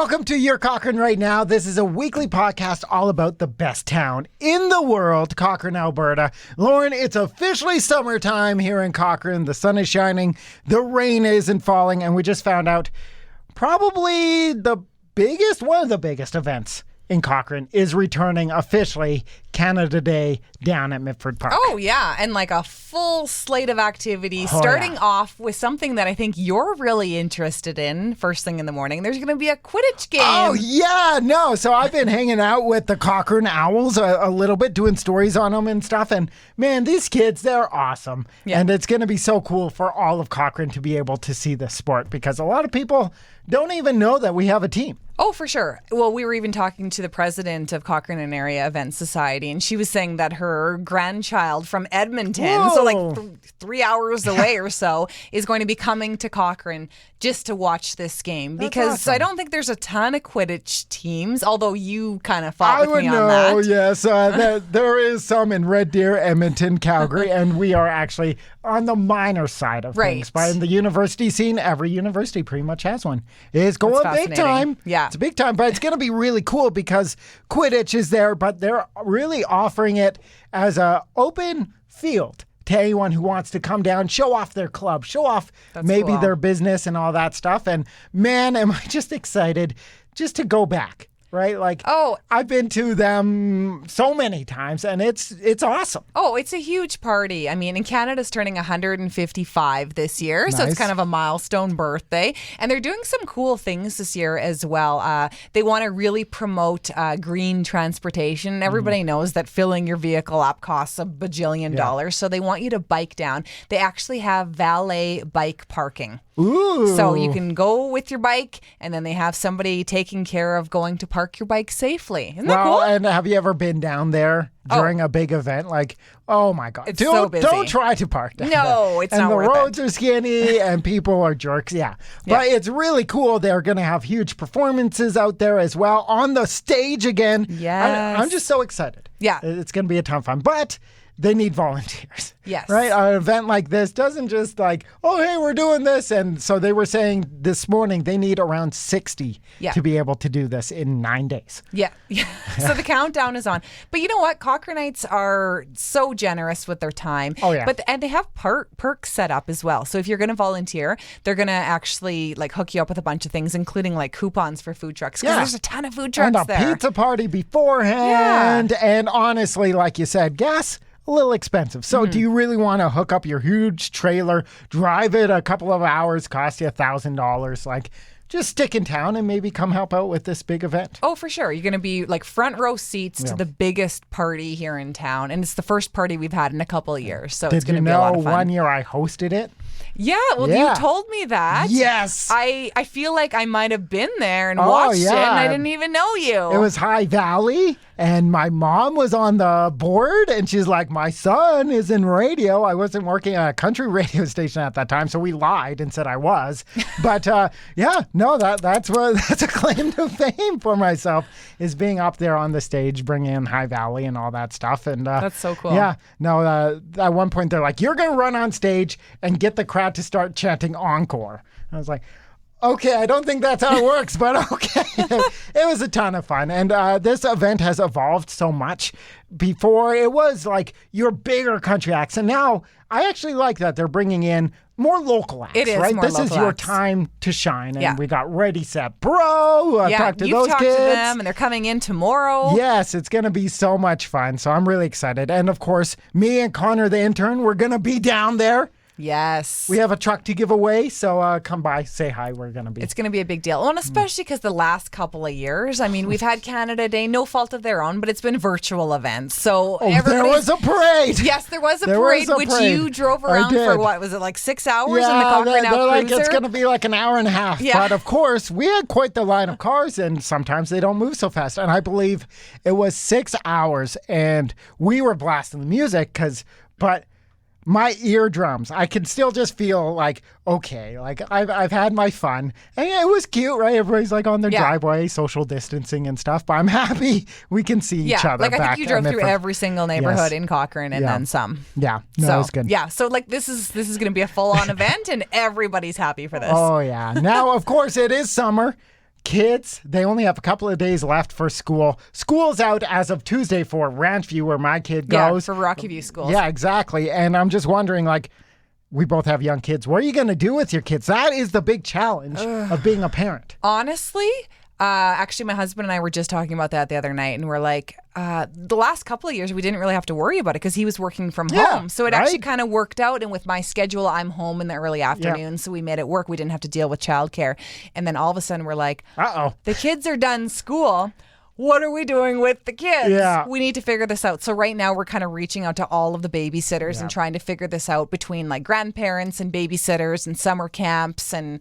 Welcome to Your Cochrane Right Now. This is a weekly podcast all about the best town in the world, Cochrane, Alberta. Lauren, it's officially summertime here in Cochrane. The sun is shining, the rain isn't falling, and we just found out probably one of the biggest events in Cochrane is returning officially, Canada Day down at Mitford Park. Oh, yeah. And like a full slate of activities, starting off with something that I think you're really interested in first thing in the morning. There's going to be a Quidditch game. Oh, yeah. No. So I've been hanging out with the Cochrane Owls a little bit, doing stories on them and stuff. And man, these kids, they're awesome. Yeah. And it's going to be so cool for all of Cochrane to be able to see this sport because a lot of people don't even know that we have a team. Oh, for sure. Well, we were even talking to the president of Cochrane and Area Event Society, and she was saying that her grandchild from Edmonton, so like 3 hours away or so, is going to be coming to Cochrane just to watch this game. That's because awesome. I don't think there's a ton of Quidditch teams, although you kind of fought with me on that. I would know, yes. There is some in Red Deer, Edmonton, Calgary, and we are actually on the minor side of things. But in the university scene, every university pretty much has one. It's going big time. Yeah. It's big time, but it's going to be really cool because Quidditch is there, but they're really offering it as an open field to anyone who wants to come down, show off their club, show off maybe their business and all that stuff. And man, am I just excited just to go back. Right? Like, I've been to them so many times and it's awesome. Oh, it's a huge party. I mean, and Canada's turning 155 this year. Nice. So it's kind of a milestone birthday. And they're doing some cool things this year as well. They want to really promote green transportation. Everybody knows that filling your vehicle up costs a bajillion dollars. So they want you to bike down. They actually have valet bike parking. Ooh. So you can go with your bike, and then they have somebody taking care of going to park your bike safely. Isn't that cool? And have you ever been down there during a big event? Like, oh my God. It's so busy. Don't try to park down there. No, it's not worth it. And the roads are skinny, and people are jerks. Yeah. But it's really cool. They're going to have huge performances out there as well on the stage again. Yes. I'm just so excited. Yeah. It's going to be a ton of fun. But they need volunteers. Yes. Right? An event like this doesn't just like, oh, hey, we're doing this. And so they were saying this morning they need around 60 to be able to do this in 9 days. Yeah. So the countdown is on. But you know what? Cochranites are so generous with their time. Oh, yeah. And they have perks set up as well. So if you're going to volunteer, they're going to actually like hook you up with a bunch of things, including like coupons for food trucks. Because there's a ton of food trucks there. And a pizza party beforehand. Yeah. And honestly, like you said, gas, a little expensive. So do you really want to hook up your huge trailer, drive it a couple of hours, cost you $1,000? Like, just stick in town and maybe come help out with this big event. Oh, for sure. You're going to be like front row seats to the biggest party here in town. And it's the first party we've had in a couple of years. So it's going to be a lot of fun. One year I hosted it? Yeah, well, you told me that. Yes. I feel like I might have been there and watched it, and I didn't even know you. It was High Valley, and my mom was on the board, and she's like, my son is in radio. I wasn't working at a country radio station at that time, so we lied and said I was. But that's a claim to fame for myself, is being up there on the stage, bringing in High Valley and all that stuff. And that's so cool. Yeah, no, at one point they're like, you're going to run on stage and get the crowd to start chanting encore. I was like, okay, I don't think that's how it works, but okay. It was a ton of fun. And this event has evolved so much. Before, it was like your bigger country acts. And now I actually like that they're bringing in more local acts. It is right? more This local is your acts. time to shine. And we got Ready, Set, Bro. I talked to those kids. You've talked to them, and they're coming in tomorrow. Yes, it's going to be so much fun. So I'm really excited. And of course, me and Connor, the intern, we're going to be down there. Yes. We have a truck to give away, so come by, say hi. We're going to be. It's going to be a big deal. Well, and especially because the last couple of years, I mean, we've had Canada Day, no fault of their own, but it's been virtual events. So there was a parade. Yes, there was a parade, which you drove around for, what, was it like 6 hours in the Cochrane they're like, Cruiser? it's going to be like an hour and a half. Yeah. But of course, we had quite the line of cars, and sometimes they don't move so fast. And I believe it was 6 hours, and we were blasting the music, but my eardrums, I can still just feel like, okay, like I've had my fun. And it was cute, right? Everybody's like on their driveway, social distancing and stuff. But I'm happy we can see each other. Like I back think you drove through every single neighborhood in Cochrane and then some. Yeah, no, that was good. Yeah, so like this is going to be a full-on event and everybody's happy for this. Oh, yeah. Now, of course, it is summer. Kids, they only have a couple of days left for school. School's out as of Tuesday for Ranch View, where my kid goes. Yeah, for Rocky View schools. Yeah, exactly. And I'm just wondering, like, we both have young kids. What are you going to do with your kids? That is the big challenge of being a parent. Honestly, actually, my husband and I were just talking about that the other night, and we're like, the last couple of years, we didn't really have to worry about it because he was working from home. So it actually kind of worked out. And with my schedule, I'm home in the early afternoon, so we made it work. We didn't have to deal with childcare. And then all of a sudden, we're like, the kids are done school. What are we doing with the kids? Yeah. We need to figure this out. So right now we're kind of reaching out to all of the babysitters and trying to figure this out between like grandparents and babysitters and summer camps. And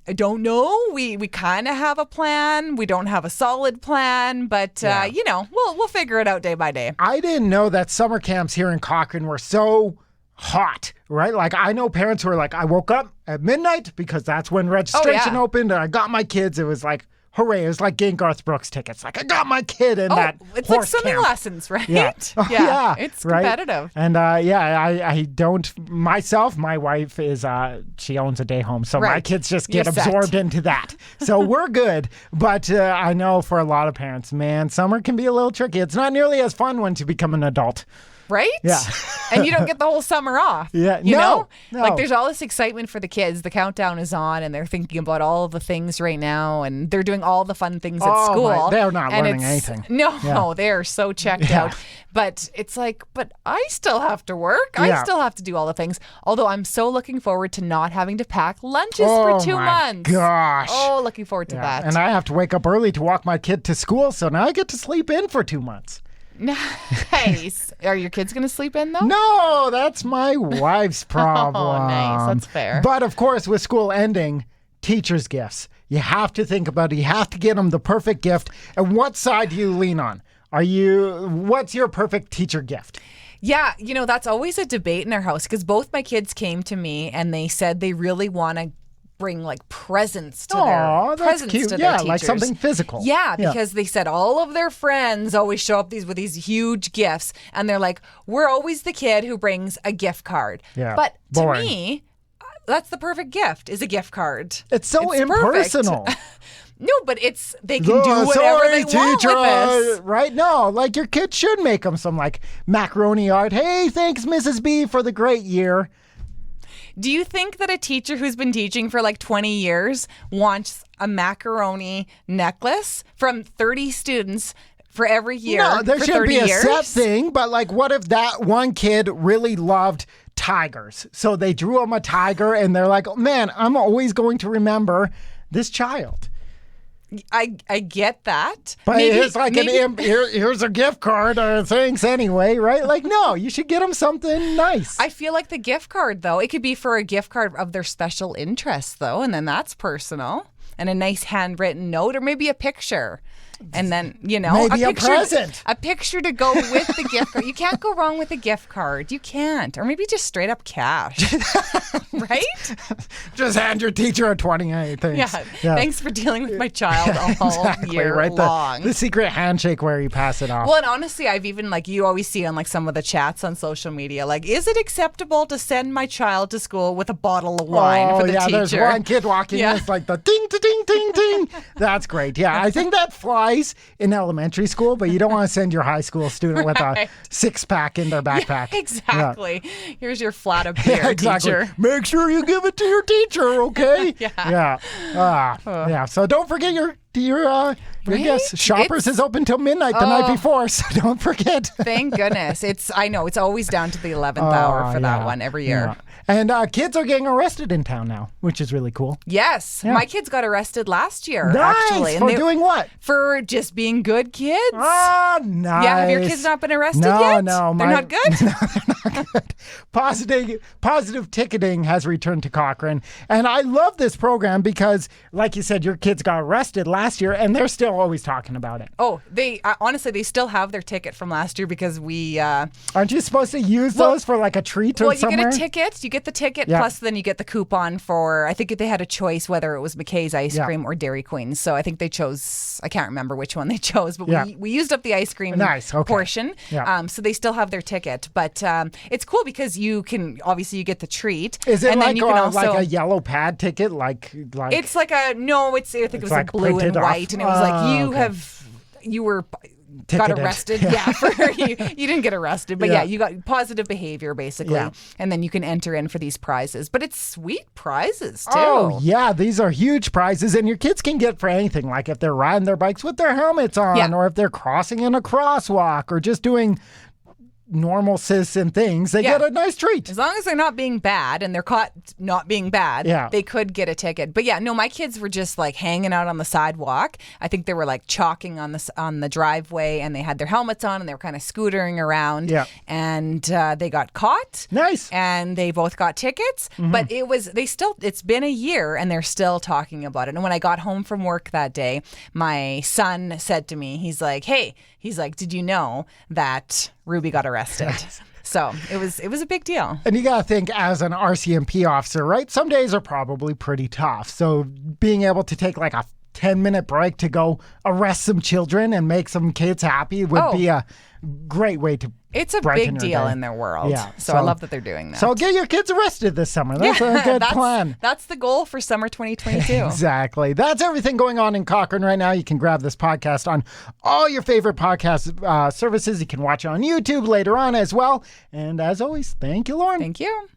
I don't know. We kind of have a plan. We don't have a solid plan, but we'll figure it out day by day. I didn't know that summer camps here in Cochrane were so hot, right? Like, I know parents who are like, I woke up at midnight because that's when registration opened, and I got my kids. It was like, hooray. It was like getting Garth Brooks tickets. Like, I got my kid in that it's horse like swimming camp. lessons, right? Yeah. Yeah. It's competitive. Right? And I don't, myself, my wife is, she owns a day home. So my kids just get absorbed into that. So we're good. But I know for a lot of parents, man, summer can be a little tricky. It's not nearly as fun once you become an adult. Right? Yeah. And you don't get the whole summer off. Yeah. You know? No. Like, there's all this excitement for the kids. The countdown is on, and they're thinking about all of the things right now, and they're doing all the fun things at school. They're not learning anything. No, they're so checked out. But it's like, but I still have to work. I still have to do all the things. Although I'm so looking forward to not having to pack lunches for 2 months. Gosh. Oh, looking forward to that. And I have to wake up early to walk my kid to school, so now I get to sleep in for 2 months. Nice. Are your kids going to sleep in, though? No, that's my wife's problem. Oh, nice. That's fair. But, of course, with school ending, teachers' gifts. You have to think about it. You have to get them the perfect gift. And what side do you lean on? What's your perfect teacher gift? Yeah, that's always a debate in our house because both my kids came to me and they said they really want to bring like presents to their teachers. Like something physical. Yeah, because they said all of their friends always show up with these huge gifts, and they're like, we're always the kid who brings a gift card. Yeah, but to me, that's the perfect gift, is a gift card. It's so impersonal. No, but they can do whatever they want with this. Right? No, like your kid should make them some like macaroni art. Hey, thanks, Mrs. B, for the great year. Do you think that a teacher who's been teaching for like 20 years wants a macaroni necklace from 30 students for every year? No, there should be a years? set thing, but like what if that one kid really loved tigers? So they drew him a tiger and they're like, oh, man, I'm always going to remember this child. I get that. But it's like here's a gift card or thanks anyway, right? Like, no, you should get them something nice. I feel like the gift card, though, it could be for a gift card of their special interest, though, and then that's personal. And a nice handwritten note or maybe a picture. And then, maybe a present. A picture to go with the gift card. You can't go wrong with a gift card. You can't. Or maybe just straight up cash. Right? Just hand your teacher a 20. Thanks. Yeah. Thanks for dealing with my child all year long. The secret handshake where you pass it off. Well, and honestly, I've even, you always see on, some of the chats on social media, is it acceptable to send my child to school with a bottle of wine for the teacher? There's one kid walking in. It's like the ding, ding, ding, ding. That's great. Yeah, I think that flies in elementary school, but you don't want to send your high school student with a 6-pack in their backpack. Yeah, exactly. Yeah. Here's your flat of beer, teacher. Make sure you give it to your teacher, okay? Yeah. So don't forget your gifts. Shoppers is open till midnight the night before, so don't forget. Thank goodness. I know it's always down to the 11th hour for that one every year. Yeah. And kids are getting arrested in town now, which is really cool. Yes. Yeah. My kids got arrested last year, nice. Actually. For doing what? For just being good kids. Oh, nice. Yeah, have your kids not been arrested yet? No. They're not good? No, they're not good. Positive ticketing has returned to Cochrane. And I love this program because, like you said, your kids got arrested last year and they're still still always talking about it? Oh, they honestly, they still have their ticket from last year because we. Aren't you supposed to use those for like a treat or well, somewhere? You get a ticket. You get the ticket, plus then you get the coupon for. I think they had a choice whether it was McKay's ice cream or Dairy Queen. So I think they chose. I can't remember which one they chose, but we used up the ice cream portion. Yeah. So they still have their ticket, but it's cool because you can obviously you get the treat. Is it and like, then you can also, like a yellow pad ticket? Like it's like a no. I think it was like blue and white, and it was like you were. Ticketed. Got arrested. For you didn't get arrested, but you got positive behavior basically, and then you can enter in for these prizes. But it's sweet prizes too. Oh yeah, these are huge prizes, and your kids can get for anything. Like if they're riding their bikes with their helmets on, or if they're crossing in a crosswalk, or just doing normal citizen things, they get a nice treat. As long as they're not being bad and they're caught not being bad, they could get a ticket. But my kids were just like hanging out on the sidewalk. I think they were like chalking on the driveway, and they had their helmets on and they were kind of scootering around. And they got caught. Nice. And they both got tickets. But it's been a year and they're still talking about it. And when I got home from work that day, my son said to me, he's like, did you know that Ruby got arrested? So it was a big deal. And you got to think, as an RCMP officer, right? Some days are probably pretty tough. So being able to take like a 10-minute break to go arrest some children and make some kids happy would be a great way to It's a big deal in their world. So I love that they're doing that. So get your kids arrested this summer. That's a good plan. That's the goal for summer 2022. Exactly. That's everything going on in Cochrane right now. You can grab this podcast on all your favorite podcast services. You can watch it on YouTube later on as well. And as always, thank you, Lauren. Thank you.